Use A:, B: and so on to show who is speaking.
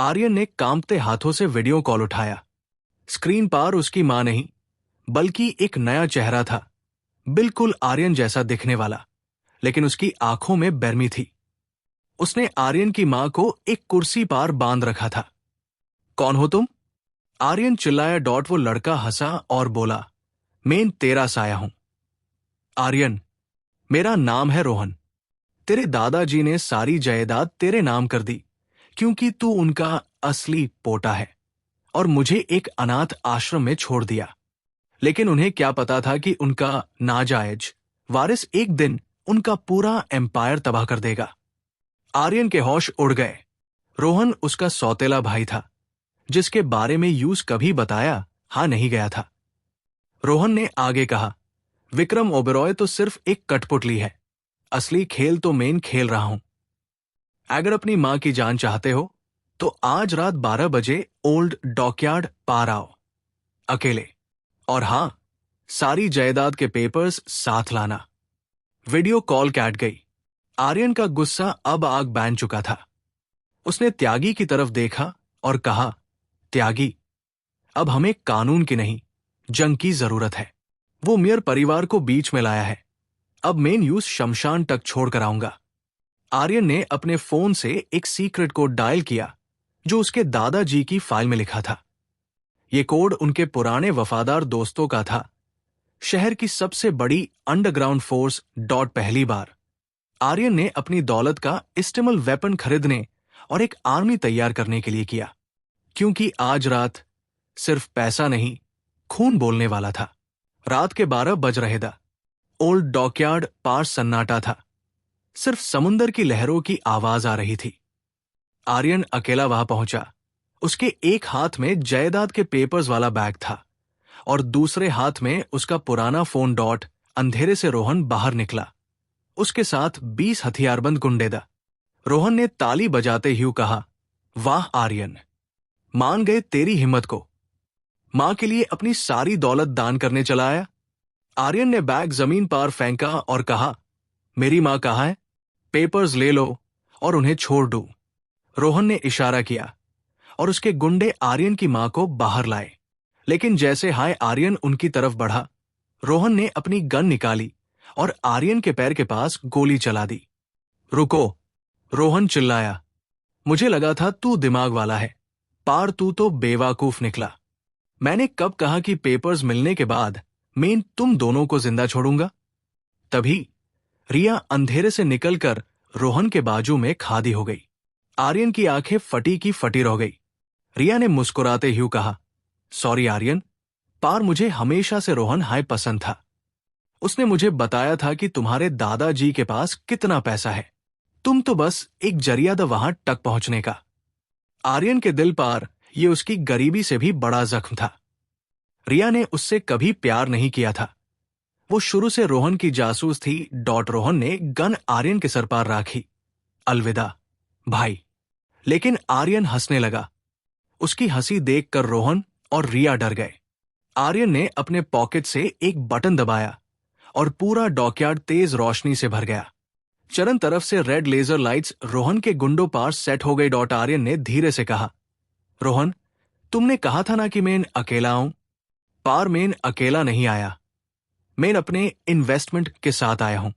A: आर्यन ने कांपते हाथों से वीडियो कॉल उठाया। स्क्रीन पर उसकी मां नहीं, बल्कि एक नया चेहरा था, बिल्कुल आर्यन जैसा दिखने वाला, लेकिन उसकी आंखों में बेरमी थी। उसने आर्यन की मां को एक कुर्सी पर बांध रखा था। कौन हो तुम? आर्यन चिल्लाया। वो लड़का हंसा और बोला, मैं तेरा साया हूं। आर्यन, मेरा नाम है रोहन। तेरे दादाजी ने सारी जायदाद तेरे नाम कर दी क्योंकि तू उनका असली पोता है, और मुझे एक अनाथ आश्रम में छोड़ दिया। लेकिन उन्हें क्या पता था कि उनका नाजायज वारिस एक दिन उनका पूरा एम्पायर तबाह कर देगा। आर्यन के होश उड़ गए। रोहन उसका सौतेला भाई था, जिसके बारे में यूस कभी बताया हाँ नहीं गया था। रोहन ने आगे कहा, विक्रम ओबेरॉय तो सिर्फ एक कठपुतली है, असली खेल तो मैं खेल रहा हूं। अगर अपनी मां की जान चाहते हो तो आज रात 12 बजे ओल्ड डॉकयार्ड पार आओ, अकेले। और हां, सारी जायदाद के पेपर्स साथ लाना। वीडियो कॉल काट गई। आर्यन का गुस्सा अब आग बैन चुका था। उसने त्यागी की तरफ देखा और कहा, त्यागी, अब हमें कानून की नहीं, जंग की जरूरत है। वो मेयर परिवार को बीच में लाया है। अब मैं न्यूज शमशान तक छोड़कर आऊंगा। आर्यन ने अपने फोन से एक सीक्रेट कोड डायल किया, जो उसके दादाजी की फाइल में लिखा था। यह कोड उनके पुराने वफादार दोस्तों का था। शहर की सबसे बड़ी अंडरग्राउंड फोर्स पहली बार आर्यन ने अपनी दौलत का इस्तेमाल वेपन खरीदने और एक आर्मी तैयार करने के लिए किया, क्योंकि आज रात सिर्फ पैसा नहीं, खून बोलने वाला था। रात के 12 बज रहे थे। ओल्ड डॉकयार्ड पार सन्नाटा था। सिर्फ समुंदर की लहरों की आवाज आ रही थी। आर्यन अकेला वहां पहुंचा। उसके एक हाथ में जायदाद के पेपर्स वाला बैग था और दूसरे हाथ में उसका पुराना फोन। अंधेरे से रोहन बाहर निकला, उसके साथ 20 हथियारबंद गुंडे दा। रोहन ने ताली बजाते हुए कहा, वाह आर्यन, मान गए तेरी हिम्मत को। मां के लिए अपनी सारी दौलत दान करने चला आया। आर्यन ने बैग जमीन पर फेंका और कहा, मेरी मां कहाँ है? पेपर्स ले लो और उन्हें छोड़ दो। रोहन ने इशारा किया और उसके गुंडे आर्यन की मां को बाहर लाए। लेकिन जैसे हाय आर्यन उनकी तरफ बढ़ा, रोहन ने अपनी गन निकाली और आर्यन के पैर के पास गोली चला दी। रुको, रोहन चिल्लाया। मुझे लगा था तू दिमाग वाला है, पार तू तो बेवकूफ निकला। मैंने कब कहा कि पेपर्स मिलने के बाद मैं तुम दोनों को जिंदा छोड़ूंगा? तभी रिया अंधेरे से निकलकर रोहन के बाजू में खादी हो गई। आर्यन की आंखें फटी की फटी रह गई। रिया ने मुस्कुराते हुए कहा, सॉरी आर्यन, पार मुझे हमेशा से रोहन हाय पसंद था। उसने मुझे बताया था कि तुम्हारे दादाजी के पास कितना पैसा है, तुम तो बस एक जरिया था वहां तक पहुंचने का। आर्यन के दिल पर यह उसकी गरीबी से भी बड़ा जख्म था। रिया ने उससे कभी प्यार नहीं किया था। वो शुरू से रोहन की जासूस थी। रोहन ने गन आर्यन के सर पर राखी। अलविदा भाई। लेकिन आर्यन हंसने लगा। उसकी हंसी देखकर रोहन और रिया डर गए। आर्यन ने अपने पॉकेट से एक बटन दबाया और पूरा डॉकयार्ड तेज रोशनी से भर गया। चरण तरफ से रेड लेजर लाइट्स रोहन के गुंडों पर सेट हो गई। आर्यन ने धीरे से कहा, रोहन, तुमने कहा था ना कि मैं अकेला आऊं। पार मैं अकेला नहीं आया, मैं अपने इन्वेस्टमेंट के साथ आया हूं।